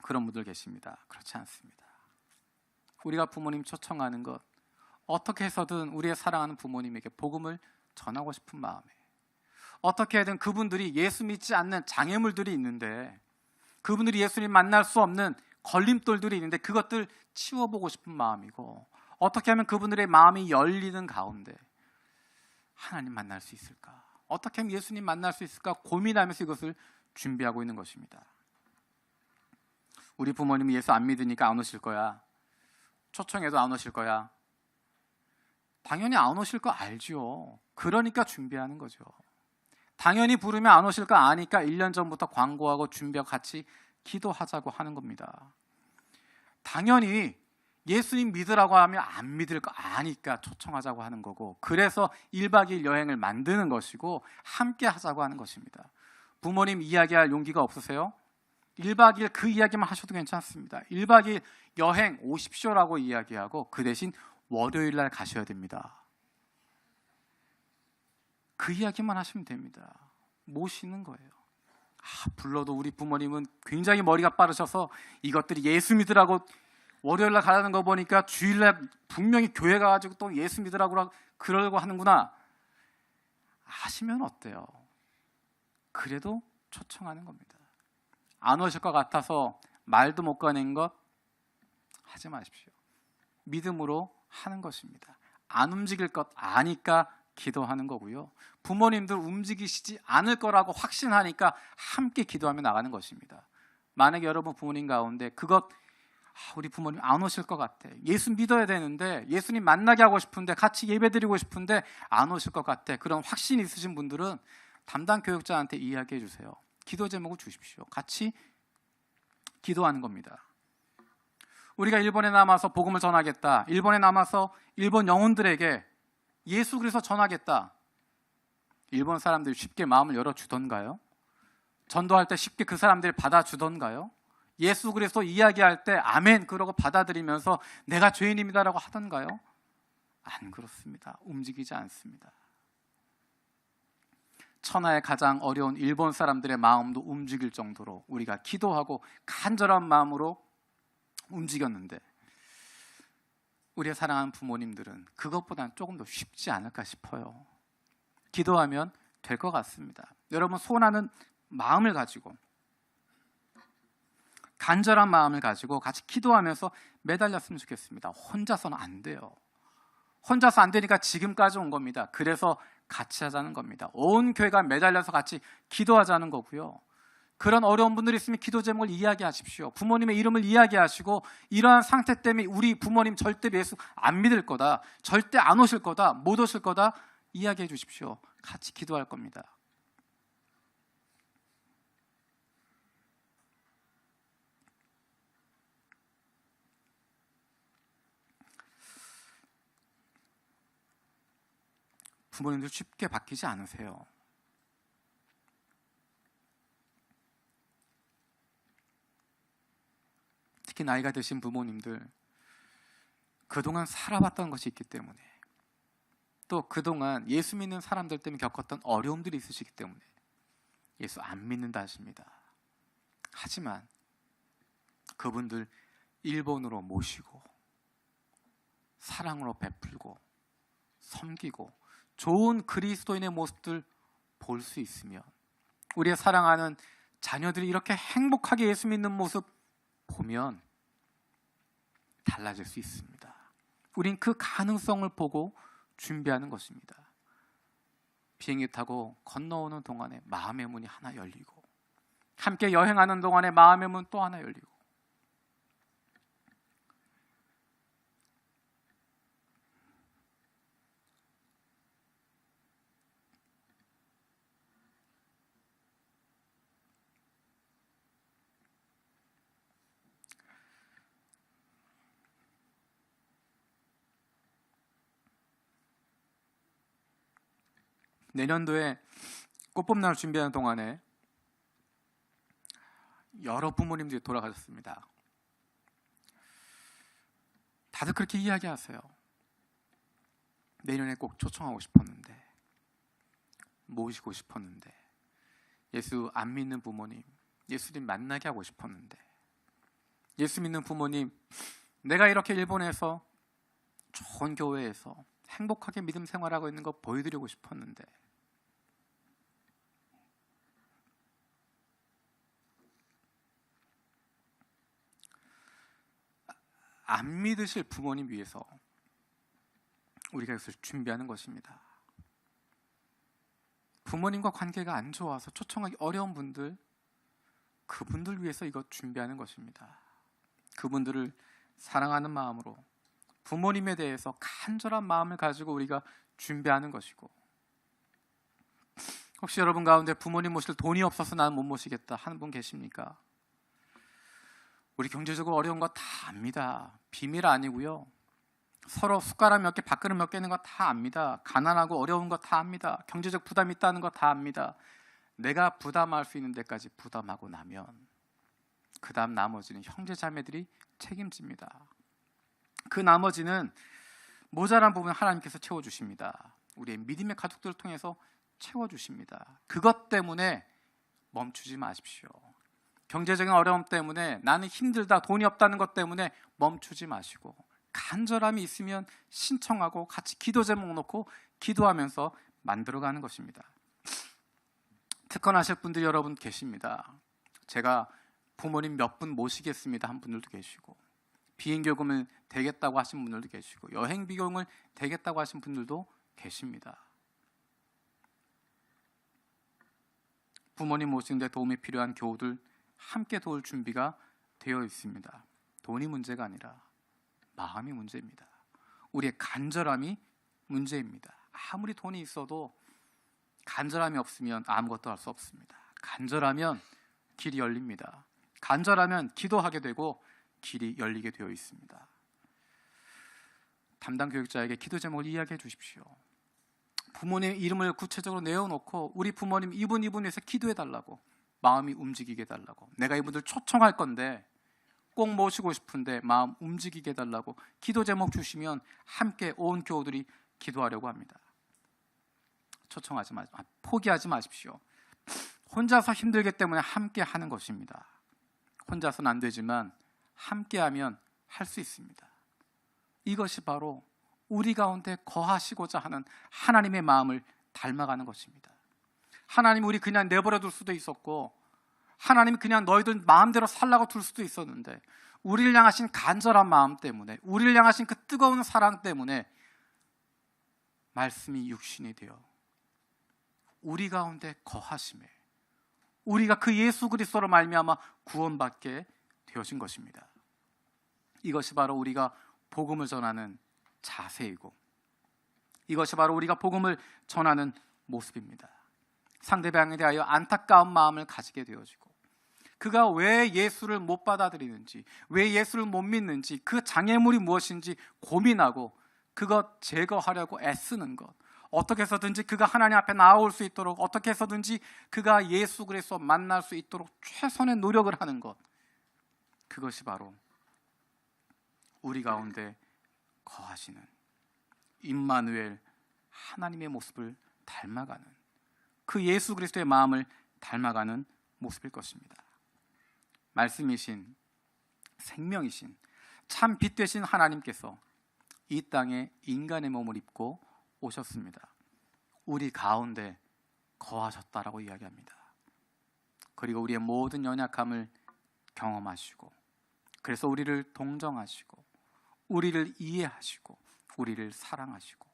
A: 그런 분들 계십니다. 그렇지 않습니다. 우리가 부모님 초청하는 것, 어떻게 해서든 우리의 사랑하는 부모님에게 복음을 전하고 싶은 마음에, 어떻게 해든 그분들이 예수 믿지 않는 장애물들이 있는데, 그분들이 예수님 만날 수 없는 걸림돌들이 있는데 그것들 치워보고 싶은 마음이고, 어떻게 하면 그분들의 마음이 열리는 가운데 하나님 만날 수 있을까, 어떻게 하면 예수님 만날 수 있을까 고민하면서 이것을 준비하고 있는 것입니다. 우리 부모님이 예수 안 믿으니까 안 오실 거야, 초청해도 안 오실 거야, 당연히 안 오실 거 알죠. 그러니까 준비하는 거죠. 당연히 부르면 안 오실 거 아니까 1년 전부터 광고하고 준비하고 같이 기도하자고 하는 겁니다. 당연히 예수님 믿으라고 하면 안 믿을 거 아니까 초청하자고 하는 거고, 그래서 1박 2일 여행을 만드는 것이고 함께 하자고 하는 것입니다. 부모님 이야기할 용기가 없으세요? 1박 2일 그 이야기만 하셔도 괜찮습니다. 1박 2일 여행 오십시오라고 이야기하고 그 대신 월요일 날 가셔야 됩니다. 그 이야기만 하시면 됩니다. 모시는 거예요. 불러도 우리 부모님은 굉장히 머리가 빠르셔서 이것들이 예수 믿으라고 월요일 날 가라는 거 보니까 주일날 분명히 교회 가가지고 또 예수 믿으라고 그러려고 하는구나 하시면 어때요? 그래도 초청하는 겁니다. 안 오실 것 같아서 말도 못 꺼낸 것 하지 마십시오. 믿음으로 하는 것입니다. 안 움직일 것 아니까 기도하는 거고요, 부모님들 움직이시지 않을 거라고 확신하니까 함께 기도하며 나가는 것입니다. 만약에 여러분 부모님 가운데 그것, 우리 부모님 안 오실 것 같아, 예수 믿어야 되는데, 예수님 만나게 하고 싶은데, 같이 예배드리고 싶은데 안 오실 것 같아, 그런 확신이 있으신 분들은 담당 교육자한테 이야기해 주세요. 기도 제목을 주십시오. 같이 기도하는 겁니다. 우리가 일본에 남아서 복음을 전하겠다. 일본에 남아서 일본 영혼들에게 예수 그리스도 전하겠다. 일본 사람들이 쉽게 마음을 열어주던가요? 전도할 때 쉽게 그 사람들이 받아주던가요? 예수 그리스도 이야기할 때 아멘 그러고 받아들이면서 내가 죄인입니다라고 하던가요? 안 그렇습니다. 움직이지 않습니다. 천하의 가장 어려운 일본 사람들의 마음도 움직일 정도로 우리가 기도하고 간절한 마음으로 움직였는데 우리의 사랑하는 부모님들은 그것보다는 조금 더 쉽지 않을까 싶어요. 기도하면 될 것 같습니다. 여러분 소원하는 마음을 가지고 간절한 마음을 가지고 같이 기도하면서 매달렸으면 좋겠습니다. 혼자서는 안 돼요. 혼자서 안 되니까 지금까지 온 겁니다. 그래서 같이 하자는 겁니다. 온 교회가 매달려서 같이 기도하자는 거고요. 그런 어려운 분들이 있으면 기도 제목을 이야기하십시오. 부모님의 이름을 이야기하시고 이러한 상태 때문에 우리 부모님 절대 예수 안 믿을 거다, 절대 안 오실 거다, 못 오실 거다 이야기해 주십시오. 같이 기도할 겁니다. 부모님들 쉽게 바뀌지 않으세요. 특히 나이가 드신 부모님들 그동안 살아봤던 것이 있기 때문에 또 그동안 예수 믿는 사람들 때문에 겪었던 어려움들이 있으시기 때문에 예수 안 믿는다 하십니다. 하지만 그분들 일본으로 모시고 사랑으로 베풀고 섬기고 좋은 그리스도인의 모습들 볼 수 있으면 우리의 사랑하는 자녀들이 이렇게 행복하게 예수 믿는 모습 보면 달라질 수 있습니다. 우린 그 가능성을 보고 준비하는 것입니다. 비행기 타고 건너오는 동안에 마음의 문이 하나 열리고 함께 여행하는 동안에 마음의 문 또 하나 열리고 내년도에 꽃봄날 준비하는 동안에 여러 부모님들이 돌아가셨습니다. 다들 그렇게 이야기하세요. 내년에 꼭 초청하고 싶었는데, 모시고 싶었는데, 예수 안 믿는 부모님, 예수님 만나게 하고 싶었는데, 예수 믿는 부모님, 내가 이렇게 일본에서 좋은 교회에서 행복하게 믿음 생활하고 있는 거 보여드리고 싶었는데 안 믿으실 부모님 위해서 우리가 이것을 준비하는 것입니다. 부모님과 관계가 안 좋아서 초청하기 어려운 분들, 그분들 위해서 이것 준비하는 것입니다. 그분들을 사랑하는 마음으로 부모님에 대해서 간절한 마음을 가지고 우리가 준비하는 것이고, 혹시 여러분 가운데 부모님 모실 돈이 없어서 나는 못 모시겠다 하는 분 계십니까? 우리 경제적으로 어려운 거 다 압니다. 비밀 아니고요. 서로 숟가락 몇 개, 밥그릇 몇 개 있는 거 다 압니다. 가난하고 어려운 거 다 압니다. 경제적 부담이 있다는 거 다 압니다. 내가 부담할 수 있는 데까지 부담하고 나면 그 다음 나머지는 형제 자매들이 책임집니다. 그 나머지는 모자란 부분 하나님께서 채워주십니다. 우리의 믿음의 가족들을 통해서 채워주십니다. 그것 때문에 멈추지 마십시오. 경제적인 어려움 때문에 나는 힘들다, 돈이 없다는 것 때문에 멈추지 마시고 간절함이 있으면 신청하고 같이 기도 제목 놓고 기도하면서 만들어가는 것입니다. 특권하실 분들이 여러분 계십니다. 제가 부모님 몇 분 모시겠습니다 한 분들도 계시고, 비행기요금을 대겠다고 하신 분들도 계시고, 여행 비용을 대겠다고 하신 분들도 계십니다. 부모님 모시는데 도움이 필요한 교우들 함께 도울 준비가 되어 있습니다. 돈이 문제가 아니라 마음이 문제입니다. 우리의 간절함이 문제입니다. 아무리 돈이 있어도 간절함이 없으면 아무것도 할 수 없습니다. 간절하면 길이 열립니다. 간절하면 기도하게 되고, 길이 열리게 되어 있습니다. 담당 교육자에게 기도 제목을 이야기해 주십시오. 부모님 이름을 구체적으로 내어놓고 우리 부모님 이분 위해서 기도해 달라고, 마음이 움직이게 해달라고, 내가 이분들 초청할 건데 꼭 모시고 싶은데 마음 움직이게 해달라고 기도 제목 주시면 함께 온 교우들이 기도하려고 합니다. 초청하지 마십시오. 포기하지 마십시오. 혼자서 힘들기 때문에 함께 하는 것입니다. 혼자서는 안 되지만 함께하면 할 수 있습니다. 이것이 바로 우리 가운데 거하시고자 하는 하나님의 마음을 닮아가는 것입니다. 하나님 우리 그냥 내버려 둘 수도 있었고, 하나님이 그냥 너희들 마음대로 살라고 둘 수도 있었는데, 우리를 향하신 간절한 마음 때문에, 우리를 향하신 그 뜨거운 사랑 때문에 말씀이 육신이 되어 우리 가운데 거하심에 우리가 그 예수 그리스도로 말미암아 구원받게 되어진 것입니다. 이것이 바로 우리가 복음을 전하는 자세이고, 이것이 바로 우리가 복음을 전하는 모습입니다. 상대방에 대하여 안타까운 마음을 가지게 되어지고, 그가 왜 예수를 못 받아들이는지, 왜 예수를 못 믿는지, 그 장애물이 무엇인지 고민하고 그것 제거하려고 애쓰는 것, 어떻게 해서든지 그가 하나님 앞에 나올 수 있도록, 어떻게 해서든지 그가 예수 그리스도 만날 수 있도록 최선의 노력을 하는 것, 그것이 바로 우리 가운데 거하시는 임마누엘 하나님의 모습을 닮아가는, 그 예수 그리스도의 마음을 닮아가는 모습일 것입니다. 말씀이신, 생명이신, 참 빛 되신 하나님께서 이 땅에 인간의 몸을 입고 오셨습니다. 우리 가운데 거하셨다라고 이야기합니다. 그리고 우리의 모든 연약함을 경험하시고, 그래서 우리를 동정하시고, 우리를 이해하시고, 우리를 사랑하시고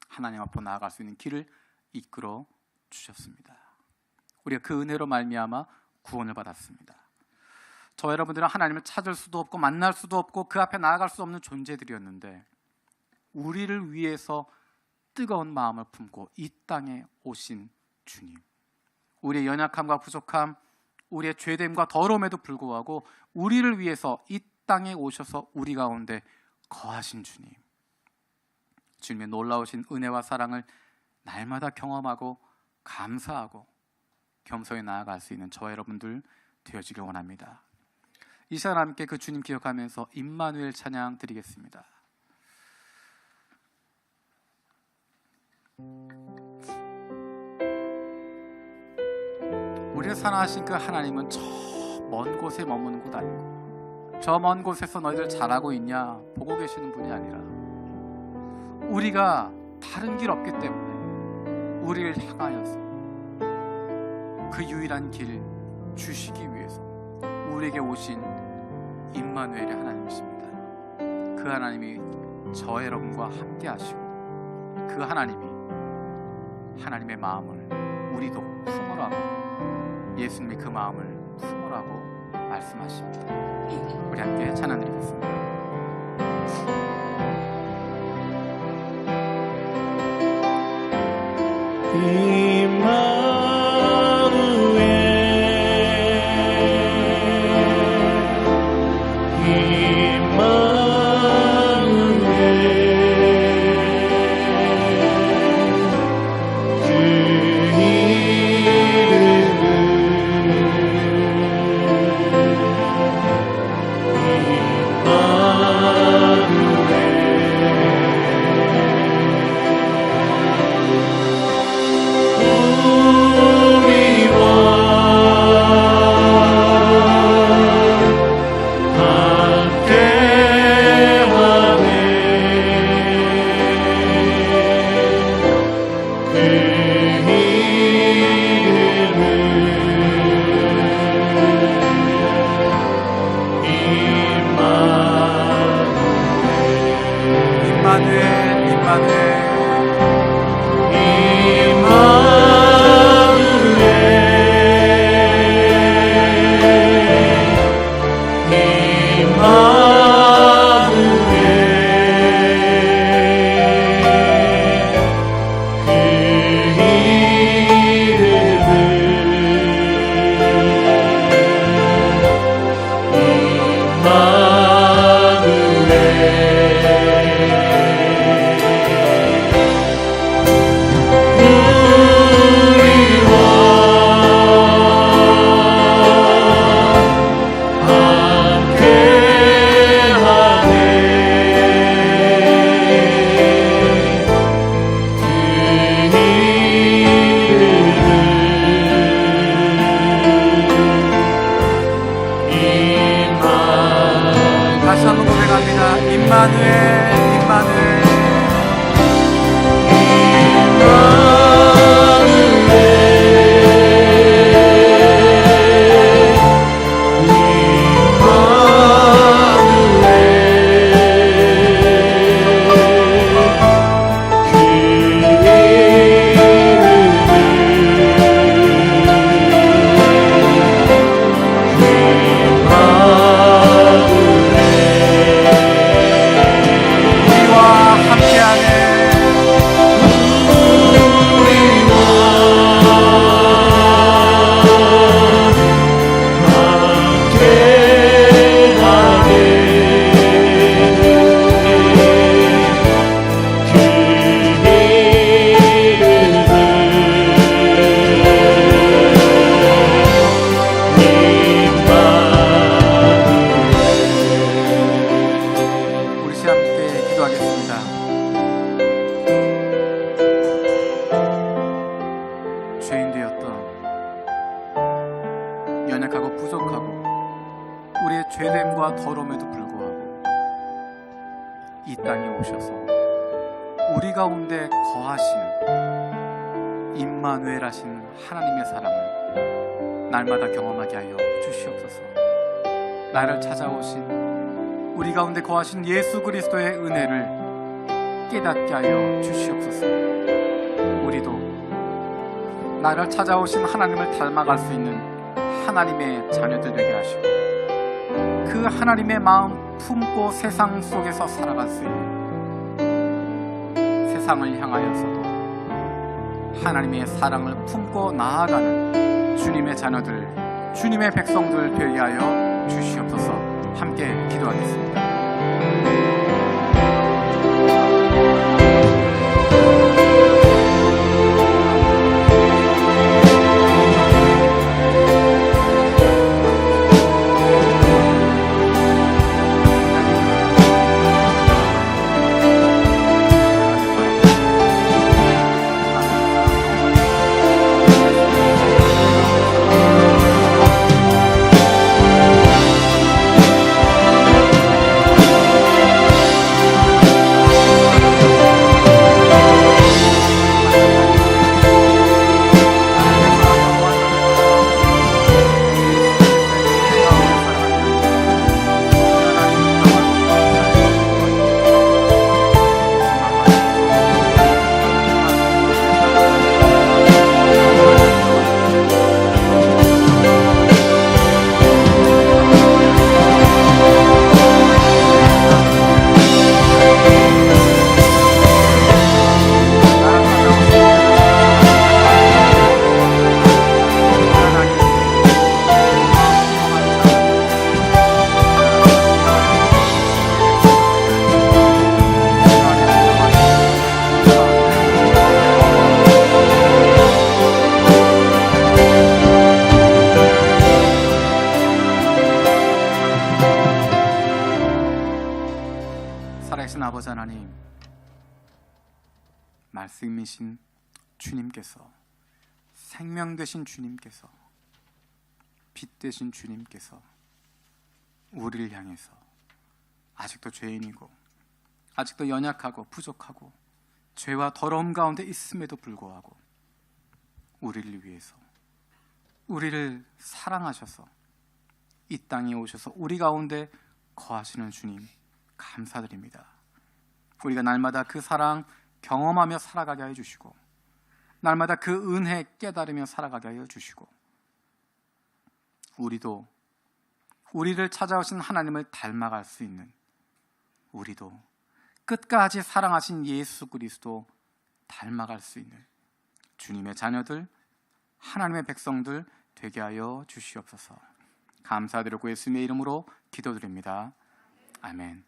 A: 하나님 앞으로 나아갈 수 있는 길을 이끌어 주셨습니다. 우리가 그 은혜로 말미암아 구원을 받았습니다. 저 여러분들은 하나님을 찾을 수도 없고 만날 수도 없고 그 앞에 나아갈 수 없는 존재들이었는데, 우리를 위해서 뜨거운 마음을 품고 이 땅에 오신 주님, 우리의 연약함과 부족함, 우리의 죄됨과 더러움에도 불구하고 우리를 위해서 이 땅에 오셔서 우리 가운데 거하신 주님, 주님의 놀라우신 은혜와 사랑을 날마다 경험하고 감사하고 겸손히 나아갈 수 있는 저와 여러분들 되어지길 원합니다. 이 시간 함께 그 주님 기억하면서 임마누엘 찬양 드리겠습니다. 우리를 사랑하신 그 하나님은 저 먼 곳에 머무는 곳 아니고, 저 먼 곳에서 너희들 잘하고 있냐 보고 계시는 분이 아니라, 우리가 다른 길 없기 때문에 우리를 향하여서 그 유일한 길 주시기 위해서 우리에게 오신 임마누엘의 하나님이십니다. 그 하나님이 저 여러분과 함께 하시고, 그 하나님의 마음을 우리도 품으라고, 예수님이 그 마음을 품으라고 말씀하십니다. 우리 함께 찬양 드리겠습니다. 더러움에도 불구하고 이 땅에 오셔서 우리 가운데 거하시는 임마누엘 하신 하나님의 사랑을 날마다 경험하게 하여 주시옵소서. 나를 찾아오신 우리 가운데 거하신 예수 그리스도의 은혜를 깨닫게 하여 주시옵소서. 우리도 나를 찾아오신 하나님을 닮아갈 수 있는 하나님의 자녀들 되게 하시고 그 하나님의 마음 품고 세상 속에서 살아갈 수 있는, 세상을 향하여서도 하나님의 사랑을 품고 나아가는 주님의 자녀들, 주님의 백성들 되게 하여 주시옵소서. 함께 기도하겠습니다. 살아계신 아버지 하나님, 말씀이신 주님께서, 생명 되신 주님께서, 빛 되신 주님께서 우리를 향해서 아직도 죄인이고 아직도 연약하고 부족하고 죄와 더러움 가운데 있음에도 불구하고 우리를 위해서, 우리를 사랑하셔서 이 땅에 오셔서 우리 가운데 거하시는 주님 감사드립니다. 우리가 날마다 그 사랑 경험하며 살아가게 하여 주시고 날마다 그 은혜 깨달으며 살아가게 하여 주시고 우리도 우리를 찾아오신 하나님을 닮아갈 수 있는, 우리도 끝까지 사랑하신 예수 그리스도 닮아갈 수 있는 주님의 자녀들, 하나님의 백성들 되게 하여 주시옵소서. 감사드리고 예수님의 이름으로 기도드립니다. 아멘.